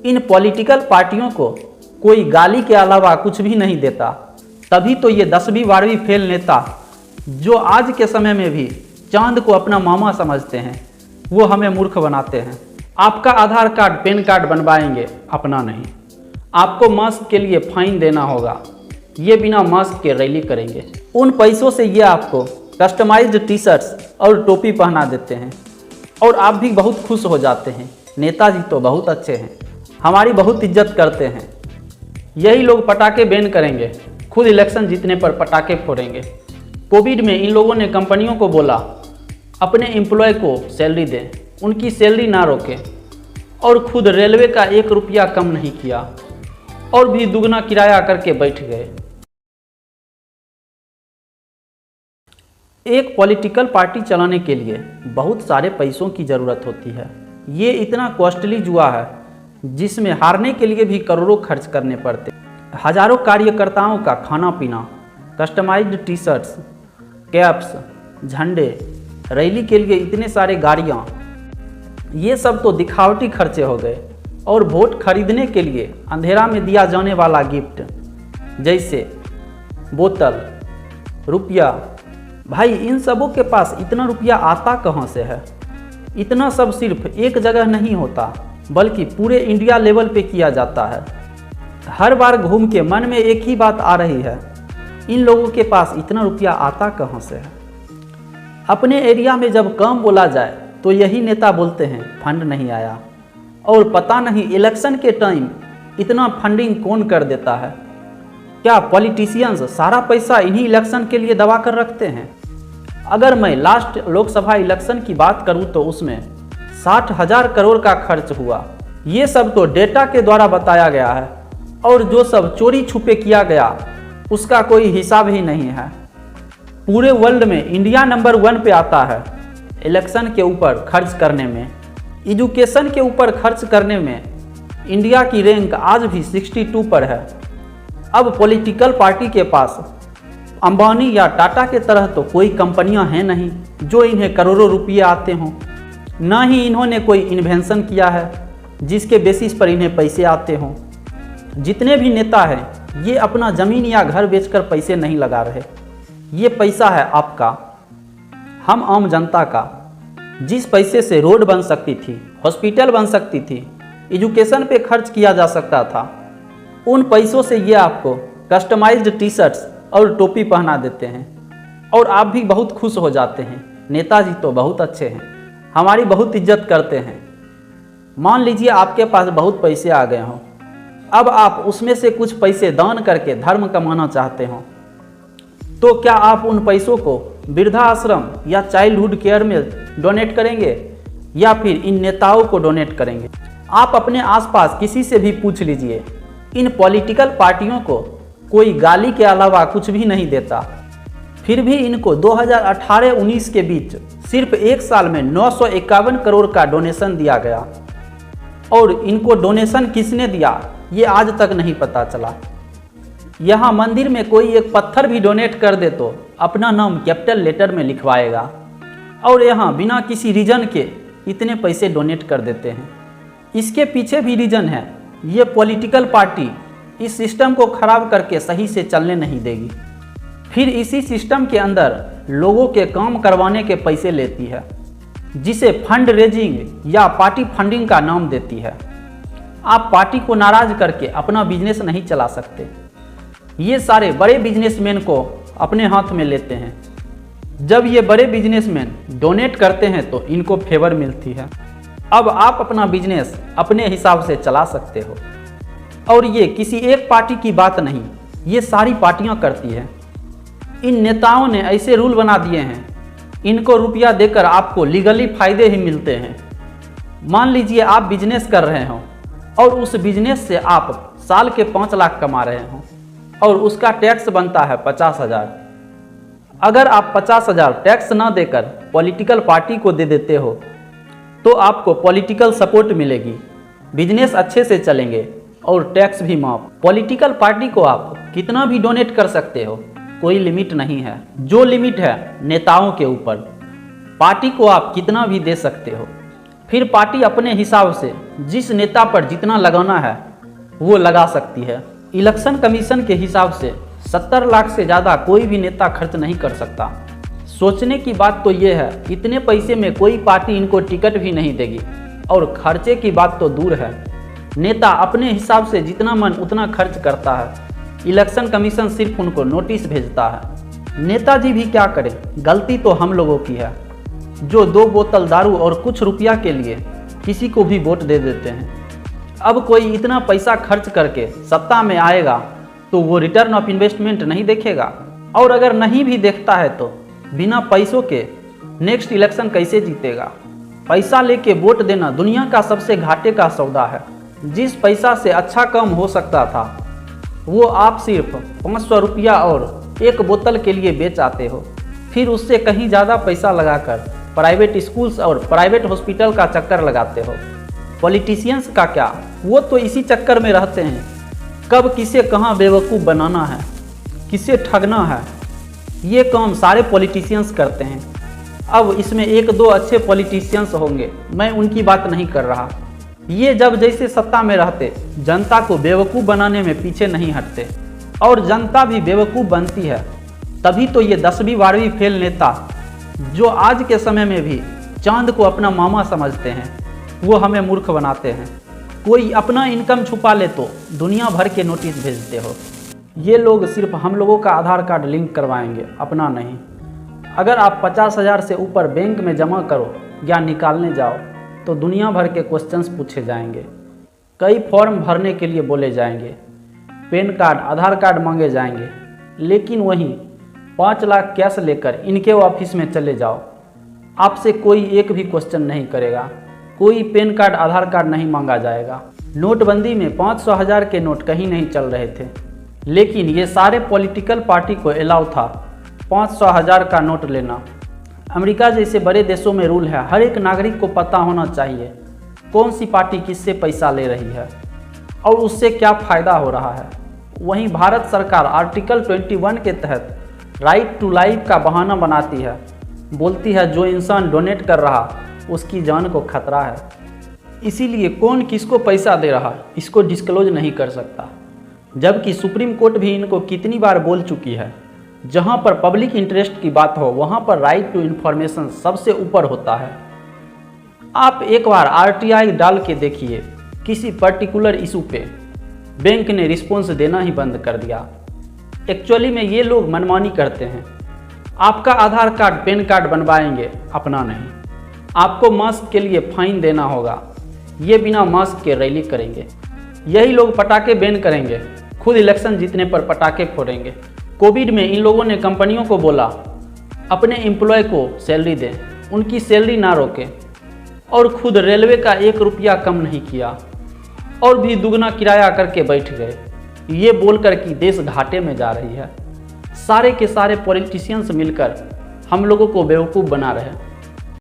इन political पार्टियों को कोई गाली के अलावा कुछ भी नहीं देता। तभी तो ये 10वीं 12वीं फेल नेता जो आज के समय में भी चांद को अपना मामा समझते हैं, वो हमें मूर्ख बनाते हैं। आपका आधार कार्ड पैन कार्ड बनवाएंगे, अपना नहीं। आपको मास्क के लिए फाइन देना होगा, ये बिना मास्क के रैली करेंगे। उन पैसों से ये आपको कस्टमाइज्ड टी शर्ट्स और टोपी पहना देते हैं और आप भी बहुत खुश हो जाते हैं। नेताजी तो बहुत अच्छे हैं, हमारी बहुत इज्जत करते हैं। यही लोग पटाखे बैन करेंगे, खुद इलेक्शन जीतने पर पटाखे फोड़ेंगे। कोविड में इन लोगों ने कंपनियों को बोला अपने एम्प्लॉय को सैलरी दें, उनकी सैलरी ना रोकें, और खुद रेलवे का 1 रुपया कम नहीं किया और भी दुगना किराया करके बैठ गए। एक पॉलिटिकल पार्टी चलाने के लिए बहुत सारे पैसों की ज़रूरत होती है। ये इतना कॉस्टली जुआ है जिसमें हारने के लिए भी करोड़ों खर्च करने पड़ते। हजारों कार्यकर्ताओं का खाना पीना, कस्टमाइज्ड टी शर्ट्स, कैप्स, झंडे, रैली के लिए इतने सारे गाड़ियाँ, ये सब तो दिखावटी खर्चे हो गए। और वोट खरीदने के लिए अंधेरा में दिया जाने वाला गिफ्ट जैसे बोतल, रुपया, भाई इन सबों के पास इतना रुपया आता कहाँ से है? इतना सब सिर्फ एक जगह नहीं होता बल्कि पूरे इंडिया लेवल पे किया जाता है। हर बार घूम के मन में एक ही बात आ रही है, इन लोगों के पास इतना रुपया आता कहाँ से है? अपने एरिया में जब काम बोला जाए तो यही नेता बोलते हैं फंड नहीं आया, और पता नहीं इलेक्शन के टाइम इतना फंडिंग कौन कर देता है। क्या पॉलिटिशियंस सारा पैसा इन्हीं इलेक्शन के लिए दबा कर रखते हैं? अगर मैं लास्ट लोकसभा इलेक्शन की बात करूं तो उसमें 60,000 करोड़ का खर्च हुआ। ये सब तो डेटा के द्वारा बताया गया है, और जो सब चोरी छुपे किया गया उसका कोई हिसाब ही नहीं है। पूरे वर्ल्ड में इंडिया नंबर 1 पे आता है इलेक्शन के ऊपर खर्च करने में। एजुकेशन के ऊपर खर्च करने में इंडिया की रैंक आज भी 62 पर है। अब पॉलिटिकल पार्टी के पास अंबानी या टाटा के तरह तो कोई कंपनियां हैं नहीं जो इन्हें करोड़ों रुपये आते हों। ना ही इन्होंने कोई इन्वेंशन किया है जिसके बेसिस पर इन्हें पैसे आते हों। जितने भी नेता हैं ये अपना ज़मीन या घर बेचकर पैसे नहीं लगा रहे। ये पैसा है आपका, हम आम जनता का। जिस पैसे से रोड बन सकती थी, हॉस्पिटल बन सकती थी, एजुकेशन पे खर्च किया जा सकता था, उन पैसों से ये आपको कस्टमाइज्ड टी शर्ट्स और टोपी पहना देते हैं और आप भी बहुत खुश हो जाते हैं। नेताजी तो बहुत अच्छे हैं, हमारी बहुत इज्जत करते हैं। मान लीजिए आपके पास बहुत पैसे आ गए हों, अब आप उसमें से कुछ पैसे दान करके धर्म कमाना चाहते हों, तो क्या आप उन पैसों को वृद्धाश्रम या चाइल्डहुड केयर में डोनेट करेंगे या फिर इन नेताओं को डोनेट करेंगे? आप अपने आसपास किसी से भी पूछ लीजिए, इन पॉलिटिकल पार्टियों को कोई गाली के अलावा कुछ भी नहीं देता। फिर भी इनको 2018-19 के बीच सिर्फ एक साल में 951 करोड़ का डोनेशन दिया गया, और इनको डोनेशन किसने दिया ये आज तक नहीं पता चला। यहाँ मंदिर में कोई एक पत्थर भी डोनेट कर दे तो अपना नाम कैपिटल लेटर में लिखवाएगा, और यहाँ बिना किसी रीजन के इतने पैसे डोनेट कर देते हैं। इसके पीछे भी रीजन है, ये पॉलिटिकल पार्टी इस सिस्टम को खराब करके सही से चलने नहीं देगी। फिर इसी सिस्टम के अंदर लोगों के काम करवाने के पैसे लेती है, जिसे फंड रेजिंग या पार्टी फंडिंग का नाम देती है। आप पार्टी को नाराज करके अपना बिजनेस नहीं चला सकते। ये सारे बड़े बिजनेसमैन को अपने हाथ में लेते हैं। जब ये बड़े बिजनेसमैन डोनेट करते हैं तो इनको फेवर मिलती है। अब आप अपना बिजनेस अपने हिसाब से चला सकते हो, और ये किसी एक पार्टी की बात नहीं, ये सारी पार्टियां करती हैं। इन नेताओं ने ऐसे रूल बना दिए हैं, इनको रुपया देकर आपको लीगली फायदे ही मिलते हैं। मान लीजिए आप बिजनेस कर रहे हो और उस बिजनेस से आप साल के 5 लाख कमा रहे हो और उसका टैक्स बनता है 50,000। अगर आप 50,000 टैक्स ना देकर पॉलिटिकल पार्टी को दे देते हो तो आपको पॉलिटिकल सपोर्ट मिलेगी, बिजनेस अच्छे से चलेंगे और टैक्स भी माफ। पॉलिटिकल पार्टी को आप कितना भी डोनेट कर सकते हो, कोई लिमिट नहीं है। जो लिमिट है नेताओं के ऊपर। पार्टी को आप कितना भी दे सकते हो। फिर पार्टी अपने हिसाब से जिस नेता पर जितना लगाना है वो लगा सकती है। इलेक्शन कमीशन के हिसाब से 70 लाख से ज़्यादा कोई भी नेता खर्च नहीं कर सकता। सोचने की बात तो ये है, इतने पैसे में कोई पार्टी इनको टिकट भी नहीं देगी। और खर्चे की बात तो दूर है, नेता अपने हिसाब से जितना मन उतना खर्च करता है। इलेक्शन कमीशन सिर्फ उनको नोटिस भेजता है। नेताजी भी क्या करें, गलती तो हम लोगों की है जो 2 बोतल दारू और कुछ रुपया के लिए किसी को भी वोट दे देते हैं। अब कोई इतना पैसा खर्च करके सत्ता में आएगा तो वो रिटर्न ऑफ इन्वेस्टमेंट नहीं देखेगा, और अगर नहीं भी देखता है तो बिना पैसों के नेक्स्ट इलेक्शन कैसे जीतेगा। पैसा लेके वोट देना दुनिया का सबसे घाटे का सौदा है। जिस पैसा से अच्छा काम हो सकता था वो आप सिर्फ 500 रुपया और 1 बोतल के लिए बेच आते हो। फिर उससे कहीं ज़्यादा पैसा लगाकर प्राइवेट स्कूल्स और प्राइवेट हॉस्पिटल का चक्कर लगाते हो। पॉलिटिशियंस का क्या, वो तो इसी चक्कर में रहते हैं, कब किसे कहाँ बेवकूफ़ बनाना है, किसे ठगना है, ये काम सारे पॉलिटिशियंस करते हैं। अब इसमें 1-2 अच्छे पॉलिटिशियंस होंगे, मैं उनकी बात नहीं कर रहा। ये जब जैसे सत्ता में रहते जनता को बेवकूफ़ बनाने में पीछे नहीं हटते, और जनता भी बेवकूफ़ बनती है। तभी तो ये 10वीं 12वीं फेल नेता जो आज के समय में भी चांद को अपना मामा समझते हैं, वो हमें मूर्ख बनाते हैं। कोई अपना इनकम छुपा ले तो दुनिया भर के नोटिस भेजते हो। ये लोग सिर्फ हम लोगों का आधार कार्ड लिंक करवाएंगे, अपना नहीं। अगर आप 50,000 से ऊपर बैंक में जमा करो या निकालने जाओ तो दुनिया भर के क्वेश्चंस पूछे जाएंगे। कई फॉर्म भरने के लिए बोले जाएंगे, पैन कार्ड आधार कार्ड मांगे जाएंगे, लेकिन वहीं 5 लाख कैश लेकर इनके ऑफिस में चले जाओ, आपसे कोई एक भी क्वेश्चन नहीं करेगा, कोई पैन कार्ड आधार कार्ड नहीं मांगा जाएगा। नोटबंदी में 500 1000 के नोट कहीं नहीं चल रहे थे, लेकिन ये सारे पॉलिटिकल पार्टी को अलाउ था 500 1000 का नोट लेना। अमेरिका जैसे बड़े देशों में रूल है, हर एक नागरिक को पता होना चाहिए कौन सी पार्टी किससे पैसा ले रही है और उससे क्या फ़ायदा हो रहा है। वहीं भारत सरकार आर्टिकल 21 के तहत राइट टू लाइफ का बहाना बनाती है, बोलती है जो इंसान डोनेट कर रहा उसकी जान को खतरा है, इसीलिए कौन किसको पैसा दे रहा इसको डिस्क्लोज नहीं कर सकता। जबकि सुप्रीम कोर्ट भी इनको कितनी बार बोल चुकी है, जहां पर पब्लिक इंटरेस्ट की बात हो वहां पर राइट टू इन्फॉर्मेशन सबसे ऊपर होता है। आप एक बार RTI डाल के देखिए, किसी पर्टिकुलर इशू पे बैंक ने रिस्पॉन्स देना ही बंद कर दिया। एक्चुअली में ये लोग मनमानी करते हैं। आपका आधार कार्ड पैन कार्ड बनवाएंगे, अपना नहीं। आपको मास्क के लिए फाइन देना होगा, ये बिना मास्क के रैली करेंगे। यही लोग पटाखे बैन करेंगे, खुद इलेक्शन जीतने पर पटाखे फोड़ेंगे। कोविड में इन लोगों ने कंपनियों को बोला अपने एम्प्लॉय को सैलरी दें, उनकी सैलरी ना रोकें, और खुद रेलवे का 1 रुपया कम नहीं किया और भी दुगना किराया करके बैठ गए, ये बोलकर कि देश घाटे में जा रही है। सारे के सारे पॉलिटिशियंस मिलकर हम लोगों को बेवकूफ़ बना रहे हैं।